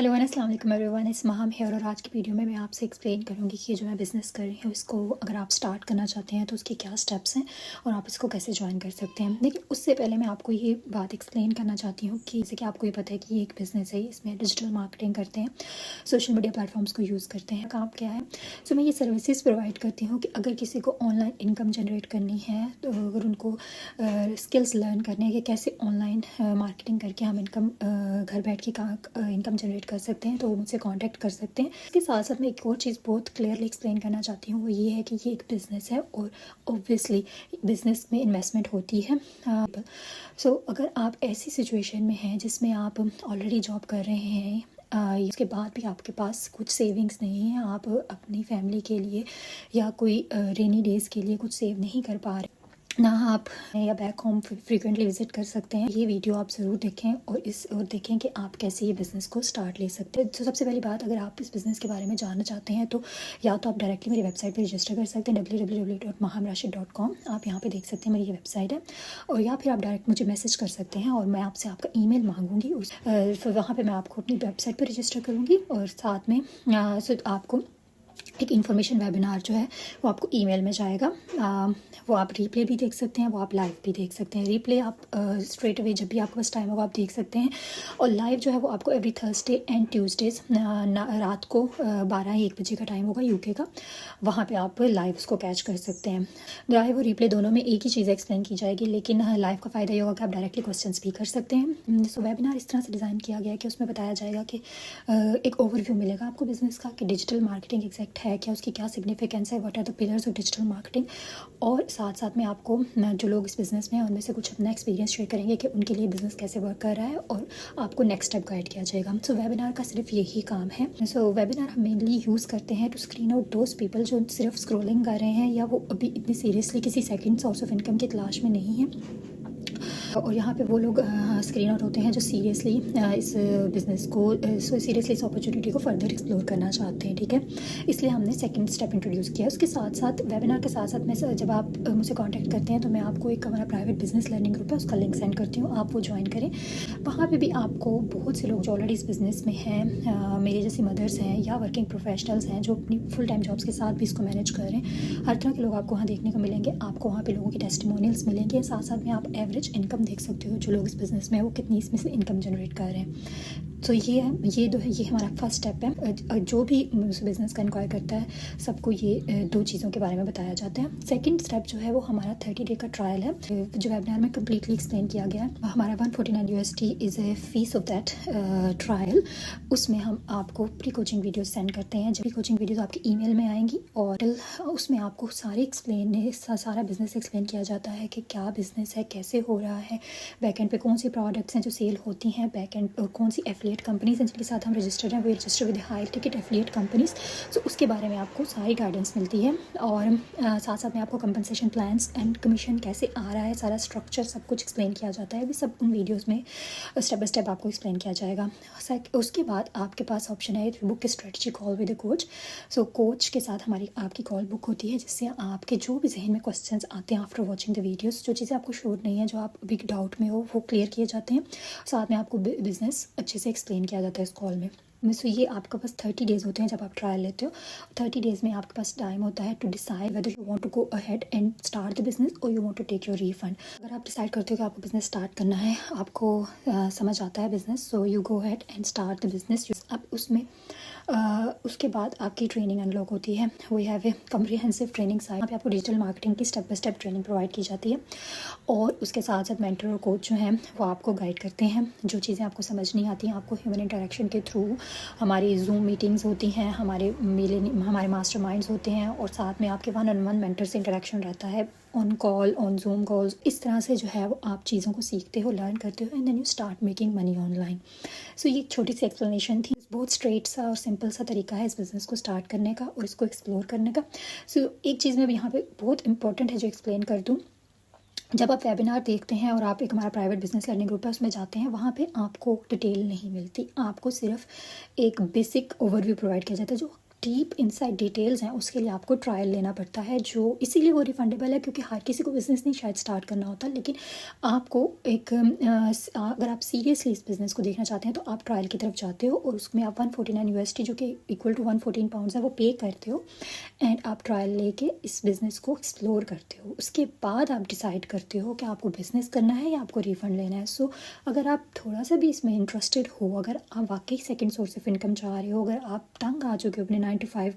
Hello अस्सलाम वालेकुम everyone, इस महाम हेयर और आज की वीडियो में मैं आपसे एक्सप्लेन करूंगी कि जो मैं बिज़नेस कर रही हूँ इसको अगर आप स्टार्ट करना चाहते हैं तो उसके क्या स्टेप्स हैं और आप इसको कैसे ज्वाइन कर सकते हैं। लेकिन उससे पहले मैं आपको ये बात एक्सप्लेन करना चाहती हूँ कि जैसे कि आपको ये पता है कि ये एक बिज़नेस है, इसमें डिजिटल मार्केटिंग करते हैं, सोशल मीडिया प्लेटफॉर्म्स को यूज़ करते हैं। काम क्या है? सो मैं ये सर्विसेज प्रोवाइड करती हूँ कि अगर किसी को ऑनलाइन इनकम जनरेट करनी है, तो अगर उनको स्किल्स लर्न करने हैं कि कैसे ऑनलाइन मार्केटिंग करके हम इनकम घर बैठ के इनकम जनरेट कर सकते हैं, तो वो मुझसे कांटेक्ट कर सकते हैं। इसके साथ साथ मैं एक और चीज़ बहुत क्लियरली एक्सप्लेन करना चाहती हूँ, वो ये है कि ये एक बिज़नेस है और ऑब्वियसली बिज़नेस में इन्वेस्टमेंट होती है। सो अगर आप ऐसी सिचुएशन में हैं जिसमें आप ऑलरेडी जॉब कर रहे हैं, इसके बाद भी आपके पास कुछ सेविंग्स नहीं है, आप अपनी फैमिली के लिए या कोई रेनी डेज़ के लिए कुछ सेव नहीं कर पा रहे ना, आप या बैक होम फ्रीक्वेंटली विजिट कर सकते हैं, ये वीडियो आप ज़रूर देखें और देखें कि आप कैसे ये बिज़नेस को स्टार्ट ले सकते हैं। तो सबसे पहली बात, अगर आप इस बिज़नेस के बारे में जानना चाहते हैं तो या तो आप डायरेक्टली मेरी वेबसाइट पर रजिस्टर कर सकते हैं www.mahamrashid.com। आप यहाँ पे देख सकते हैं, मेरी ये वेबसाइट है। और या फिर आप डायरेक्ट मुझे मैसेज कर सकते हैं और मैं आपसे आपका ईमेल मांगूंगी, फिर वहाँ पर मैं आपको अपनी वेबसाइट पर रजिस्टर करूँगी और साथ में आपको एक इन्फॉर्मेशन वेबिनार जो है वो आपको ईमेल में जाएगा। वो आप रिप्ले भी देख सकते हैं, वो आप लाइव भी देख सकते हैं। रिप्ले आप स्ट्रेट अवे जब भी आपके पास टाइम होगा आप देख सकते हैं, और लाइव जो है वो आपको एवरी थर्सडे एंड ट्यूसडेज रात को 12-1 बजे का टाइम होगा यूके का, वहाँ पे आप लाइव उसको कैच कर सकते हैं। लाइव और रिप्ले दोनों में एक ही चीज़ एक्सप्लेन की जाएगी, लेकिन लाइव का फ़ायदा ये होगा कि आप डायरेक्टली क्वेश्चन भी कर सकते हैं। सो वेबिनार इस तरह से डिज़ाइन किया गया है कि उसमें बताया जाएगा कि एक ओवरव्यू मिलेगा आपको बिज़नेस का कि डिजिटल मार्केटिंग एग्जैक्ट है क्या, उसकी क्या सिग्निफिकेंस है, what are the pillars of digital marketing. और साथ साथ में आपको जो लोग इस बिज़नेस में हैं उनमें से कुछ अपना एक्सपीरियंस शेयर करेंगे कि उनके लिए बिज़नेस कैसे वर्क कर रहा है, और आपको नेक्स्ट स्टेप गाइड किया जाएगा। सो वेबिनार का सिर्फ यही काम है। सो वेबिनार हम मेनली यूज़ करते हैं to screen out those people जो सिर्फ स्क्रोलिंग कर रहे हैं या वो अभी इतनी सीरियसली किसी सेकेंड सोर्स ऑफ इनकम की तलाश में नहीं है, और यहाँ पे वो लोग स्क्रीन आउट होते हैं जो सीरियसली इस बिज़नेस को सीरियसली इस अपॉर्चुनिटी को फर्दर एक्सप्लोर करना चाहते हैं। ठीक है, इसलिए हमने सेकंड स्टेप इंट्रोड्यूस किया। उसके साथ साथ वेबिनार के साथ साथ मैं जब आप मुझे कांटेक्ट करते हैं तो मैं आपको एक हमारा प्राइवेट बिजनेस लर्निंग ग्रुप है उसका लिंक सेंड करती हूँ, आप वो ज्वाइन करें। वहाँ पर भी आपको बहुत से लोग जो ऑलरेडी इस बिज़नेस में हैं, मेरे जैसी मदर्स हैं या वर्किंग प्रोफेशनल्स हैं जो अपनी फुल टाइम जॉब्स के साथ भी इसको मैनेज कर रहे हैं, हर तरह के लोग आपको वहाँ देखने को मिलेंगे। आपको वहाँ पे लोगों के टेस्टिमोनियल्स मिलेंगे, साथ साथ में आप एवरेज इनकम देख सकते हो जो लोग इस बिज़नेस में है वो कितनी इसमें से इनकम जनरेट कर रहे हैं। तो ये हमारा फर्स्ट स्टेप है। जो भी बिज़नेस का इंक्वायर करता है सबको ये दो चीज़ों के बारे में बताया जाता है। सेकंड स्टेप जो है वो हमारा 30 डे का ट्रायल है, जो वेबिनार में कम्प्लीटली एक्सप्लेन किया गया है। हमारा 149 USD is a fees of that trial. उसमें हम आपको प्री कोचिंग वीडियो सेंड करते हैं, जब कोचिंग वीडियोज़ आपके ईमेल में आएंगी, और उसमें आपको सारा बिज़नेस एक्सप्लेन किया जाता है कि क्या बिज़नेस है, कैसे हो रहा है, बैकएंड पे कौन सी प्रोडक्ट्स हैं जो सेल होती हैं, बैकएंड कौन सी एफिलिएट कंपनीज हैं जिनके साथ हम रजिस्टर्ड हैं, वो register with high ticket affiliate companies. So उसके बारे में आपको सारी गाइडेंस मिलती है, और साथ साथ में आपको कंपनसेशन प्लान्स एंड कमीशन कैसे आ रहा है, सारा स्ट्रक्चर सब कुछ एक्सप्लेन किया जाता है। भी सब उन वीडियोज़ में स्टेप बाय स्टेप आपको एक्सप्लेन किया जाएगा। उसके बाद आपके पास ऑप्शन है book strategy call with coach. So coach के साथ आपकी कॉल बुक होती है, जिससे आपके जो भी जहन में क्वेश्चंस आते हैं आफ्टर वॉचिंग द वीडियोस, जो चीज़ें आपको श्योर नहीं है, जो आप बिग डाउट में हो, वो क्लियर किए जाते हैं। साथ में आपको बिज़नेस अच्छे से एक्सप्लेन किया जाता है इस कॉल में। सो ये आपके पास 30 डेज़ होते हैं जब आप ट्रायल लेते हो। 30 डेज़ में आपके पास टाइम होता है to decide whether you want to go ahead and start the business और you want to take your refund. अगर आप डिसाइड करते हो कि आपको बिज़नेस स्टार्ट करना है, आपको समझ आता है business, so you go ahead and start the business. आप उसमें उसके बाद आपकी ट्रेनिंग अनलॉक होती है। We have a comprehensive training site, यहाँ पे आपको डिजिटल मार्केटिंग की step by step training provide की जाती है, और उसके साथ साथ मेंटर और कोच जो हैं वो आपको गाइड करते हैं। जो चीज़ें आपको समझ नहीं आती हैं, आपको ह्यूमन इंटरेक्शन के थ्रू हमारी जूम मीटिंग्स होती हैं, हमारे मास्टरमाइंड्स होते हैं, और साथ में आपके 1-on-1 मेंटर से इंटरेक्शन रहता है, on call, on zoom calls. इस तरह से जो है वो आप चीज़ों को सीखते हो, लर्न करते हो, and then you start making money online. So ये एक छोटी सी एक्सप्लेनेशन थी। बहुत स्ट्रेट सा और सिंपल सा तरीका है इस बिज़नेस को स्टार्ट करने का और इसको एक्सप्लोर करने का। सो एक चीज़ मैं यहाँ पे बहुत इंपॉर्टेंट है जो एक्सप्लेन कर दूँ, जब आप वेबिनार देखते हैं और आप एक हमारा प्राइवेट बिजनेस लर्निंग ग्रुप है उसमें जाते हैं, वहाँ पे आपको डिटेल नहीं मिलती, आपको सिर्फ एक बेसिक ओवरव्यू प्रोवाइड किया जाता है जो डीप इनसाइड डिटेल्स हैं उसके लिए आपको ट्रायल लेना पड़ता है, जो इसीलिए वो रिफंडेबल है क्योंकि हर किसी को बिज़नेस नहीं शायद स्टार्ट करना होता, लेकिन आपको एक अगर आप सीरियसली इस बिज़नेस को देखना चाहते हैं तो आप ट्रायल की तरफ जाते हो और उसमें आप 149 USD जो कि इक्वल टू 114 पाउंड्स है वो पे करते हो एंड आप ट्रायल लेके इस बिज़नेस को एक्सप्लोर करते हो। उसके बाद आप डिसाइड करते हो कि आपको बिज़नेस करना है या आपको रिफ़ंड लेना है। सो अगर आप थोड़ा सा भी इसमें इंटरेस्टेड हो, अगर आप वाकई सेकंड सोर्स ऑफ इनकम चाह रहे हो, अगर आप तंग आ चुके हो अपने 9 to 5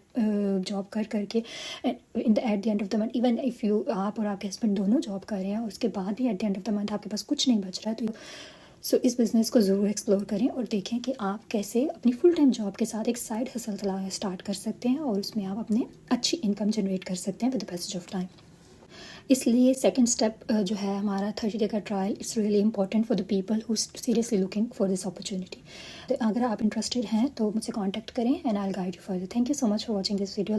जॉब कर करके, in the at the end of the month, even if you आप और आपके हस्बैंड दोनों जॉब कर रहे हैं और उसके बाद भी at the end of the month आपके पास कुछ नहीं बच रहा है, तो सो इस बिज़नेस को ज़रूर एक्सप्लोर करें और देखें कि आप कैसे अपनी फुल टाइम जॉब के साथ एक साइड हसल स्टार्ट कर सकते हैं और उसमें आप अपने अच्छी इनकम जनरेट कर सकते हैं with the passage of time. इसलिए सेकंड स्टेप जो है हमारा 30 डे का trial, it's really important for the people who seriously looking for this opportunity. अगर आप इंटरेस्टेड हैं तो मुझसे कॉन्टैक्ट करें and I will guide you further. Thank you so much for watching this video.